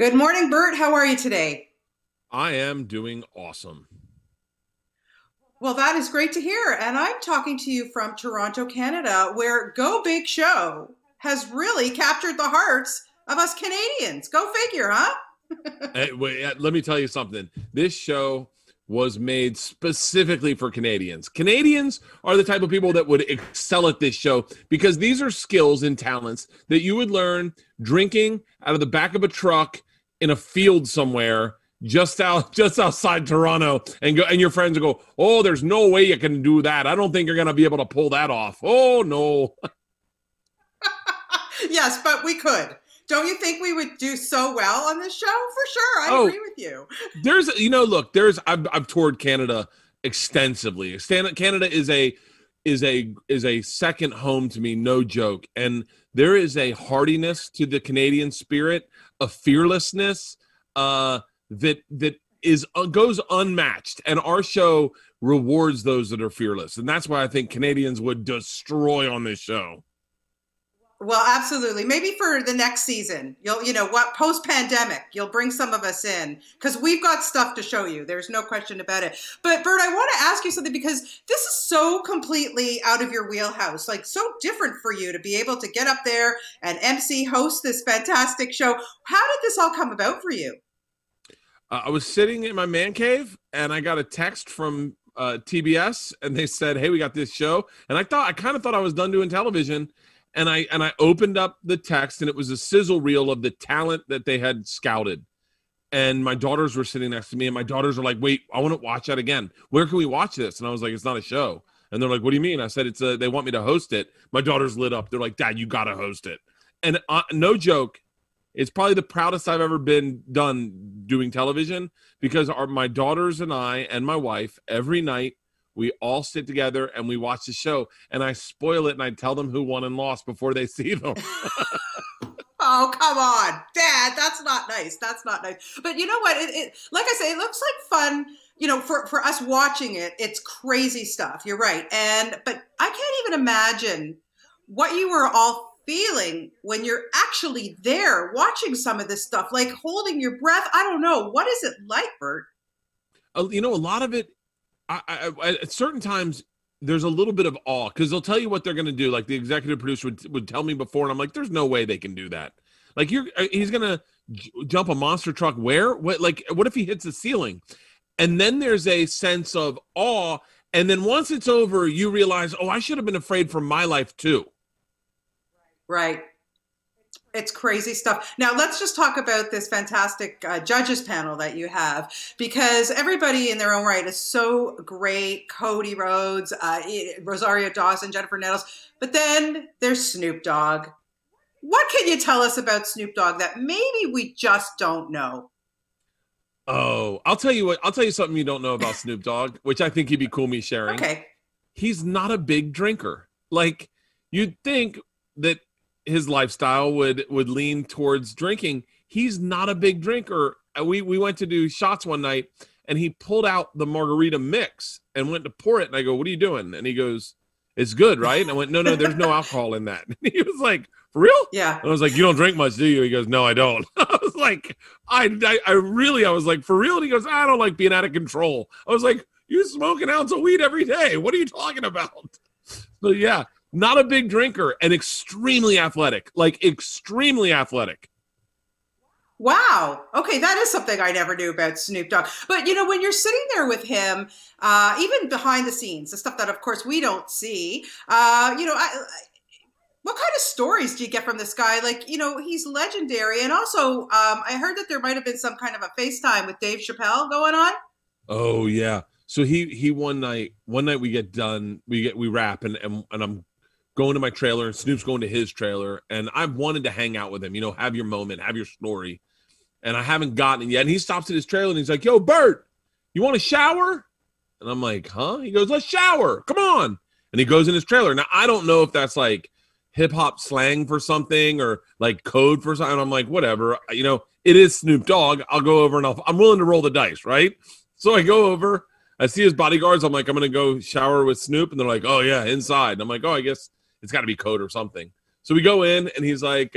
Good morning, Bert. How are you today? I am doing awesome. Well, that is great to hear. And I'm talking to you from Toronto, Canada, where Go Big Show has really captured the hearts of us Canadians. Go figure, huh? Hey, wait, let me tell you something. This show was made specifically for Canadians. Canadians are the type of people that would excel at this show because these are skills and talents that you would learn drinking out of the back of a truck in a field somewhere just outside Toronto, and your friends will go, "Oh, there's no way you can do that. I don't think you're going to be able to pull that off." Oh, no. Yes, but we could. Don't you think we would do so well on this show? For sure. I Oh, agree with you. look, I've toured Canada extensively. Canada is a second home to me, no joke. And there is a hardiness to the Canadian spirit, a fearlessness that is goes unmatched. And our show rewards those that are fearless. And that's why I think Canadians would destroy on this show. Well, absolutely. Maybe for the next season, what, post-pandemic, you'll bring some of us in because we've got stuff to show you. There's no question about it. But Bert, I want to ask you something because this is so completely out of your wheelhouse, like so different for you to be able to get up there and MC host this fantastic show. How did this all come about for you? I was sitting in my man cave and I got a text from TBS and they said, "Hey, we got this show." And I kind of thought I was done doing television. And I opened up the text, and it was a sizzle reel of the talent that they had scouted. And my daughters were sitting next to me, and my daughters were like, "Wait, I want to watch that again. Where can we watch this?" And I was like, "It's not a show." And they're like, "What do you mean?" I said, they want me to host it." My daughters lit up. They're like, "Dad, you got to host it." And no joke, it's probably the proudest I've ever been done doing television because my daughters and I and my wife, every night, we all sit together and we watch the show, and I spoil it and I tell them who won and lost before they see them. Oh, come on, Dad. That's not nice. That's not nice. But you know what? Like I say, it looks like fun. For us watching it, it's crazy stuff. You're right. But I can't even imagine what you were all feeling when you're actually there watching some of this stuff, like holding your breath. I don't know. What is it like, Bert? A lot of it, at certain times, there's a little bit of awe because they'll tell you what they're going to do. Like the executive producer would tell me before, and I'm like, "There's no way they can do that. Like he's going to jump a monster truck where? What if he hits the ceiling?" And then there's a sense of awe, and then once it's over, you realize, "Oh, I should have been afraid for my life too." Right. It's crazy stuff. Now, let's just talk about this fantastic judges panel that you have, because everybody in their own right is so great. Cody Rhodes, Rosario Dawson, Jennifer Nettles. But then there's Snoop Dogg. What can you tell us about Snoop Dogg that maybe we just don't know? Oh, I'll tell you what. I'll tell you something you don't know about Snoop Dogg, which I think you'd be cool me sharing. Okay. He's not a big drinker. Like, you'd think that his lifestyle would lean towards drinking. He's not a big drinker. We went to do shots one night, and he pulled out the margarita mix and went to pour it. And I go, "What are you doing?" And he goes, "It's good, right?" And I went, No, there's no alcohol in that." And he was like, "For real?" Yeah. And I was like, "You don't drink much, do you?" He goes, "No, I don't." I was like, I was like, "For real?" And he goes, "I don't like being out of control." I was like, "You smoke an ounce of weed every day. What are you talking about?" So yeah. Not a big drinker and extremely athletic, like extremely athletic. Wow. Okay, that is something I never knew about Snoop Dogg. But when you're sitting there with him, even behind the scenes, the stuff that, of course, we don't see, what kind of stories do you get from this guy? Like, he's legendary. And also, I heard that there might have been some kind of a FaceTime with Dave Chappelle going on. Oh yeah. So he one night we get done, we wrap and I'm going to my trailer and Snoop's going to his trailer, and I've wanted to hang out with him, have your moment, have your story. And I haven't gotten it yet. And he stops at his trailer and he's like, "Yo, Bert, you want a shower?" And I'm like, "Huh?" He goes, "Let's shower. Come on." And he goes in his trailer. Now, I don't know if that's like hip hop slang for something or like code for something. I'm like, whatever. It is Snoop Dogg. I'll go over and I'm willing to roll the dice, right? So I go over. I see his bodyguards. I'm like, "I'm going to go shower with Snoop." And they're like, "Oh, yeah, inside." And I'm like, "Oh, I guess it's got to be code or something." So we go in, and he's like,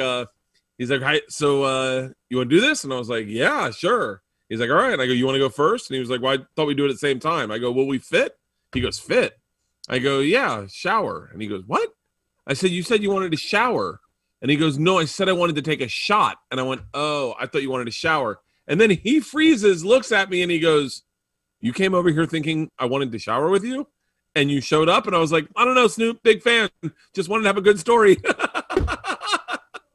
He's like, "Hi, so you want to do this?" And I was like, "Yeah, sure." He's like, "All right." And I go, "You want to go first?" And he was like, "Well, I thought we'd do it at the same time." I go, "Will we fit?" He goes, "Fit." I go, "Yeah, shower." And he goes, "What?" I said, "You said you wanted to shower." And he goes, "No, I said I wanted to take a shot." And I went, "Oh, I thought you wanted to shower." And then he freezes, looks at me, and he goes, "You came over here thinking I wanted to shower with you? And you showed up?" And I was like, "I don't know, Snoop, big fan. Just wanted to have a good story."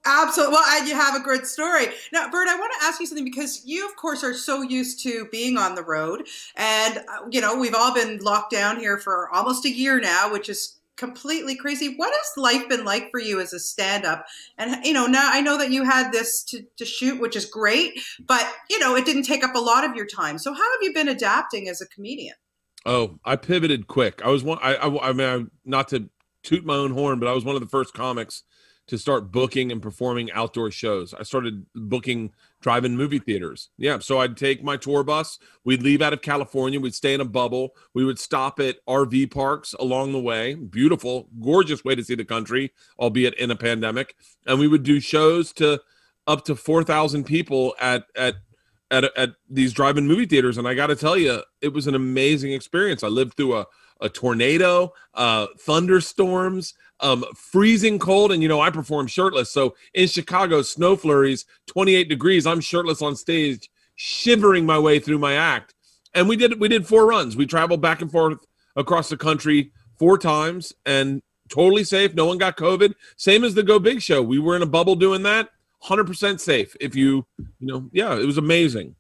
Absolutely. Well, and you have a good story. Now, Bert, I want to ask you something because you, of course, are so used to being on the road. And, we've all been locked down here for almost a year now, which is completely crazy. What has life been like for you as a stand-up? And, now I know that you had this to shoot, which is great, but, it didn't take up a lot of your time. So how have you been adapting as a comedian? Oh, I pivoted quick. I was one. I mean, not to toot my own horn, but I was one of the first comics to start booking and performing outdoor shows. I started booking drive-in movie theaters. Yeah, so I'd take my tour bus. We'd leave out of California. We'd stay in a bubble. We would stop at RV parks along the way. Beautiful, gorgeous way to see the country, albeit in a pandemic. And we would do shows to up to 4,000 people at these drive-in movie theaters. And I got to tell you, it was an amazing experience. I lived through a tornado, thunderstorms, freezing cold. And, I perform shirtless. So in Chicago, snow flurries, 28 degrees, I'm shirtless on stage, shivering my way through my act. And we did 4 runs. We traveled back and forth across the country 4 times and totally safe. No one got COVID. Same as the Go Big show. We were in a bubble doing that. 100% safe. If yeah, it was amazing.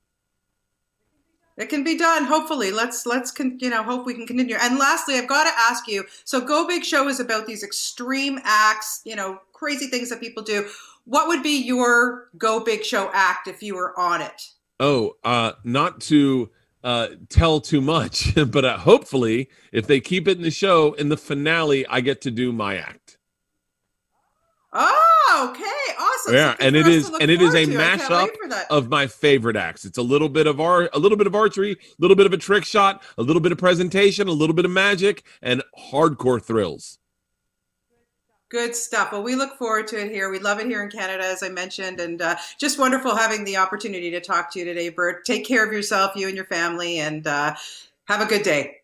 It can be done. Hopefully, let's hope we can continue. And lastly, I've got to ask you. So, Go Big Show is about these extreme acts, crazy things that people do. What would be your Go Big Show act if you were on it? Oh, not to tell too much, but hopefully, if they keep it in the show, in the finale, I get to do my act. Oh, okay, awesome. Yeah, so and it is a mashup of of my favorite acts. It's a little bit of archery, a little bit of a trick shot, a little bit of presentation, a little bit of magic, and hardcore thrills. Good stuff. Well, we look forward to it here. We love it here in Canada, as I mentioned, and just wonderful having the opportunity to talk to you today, Bert. Take care of yourself, you and your family, and have a good day.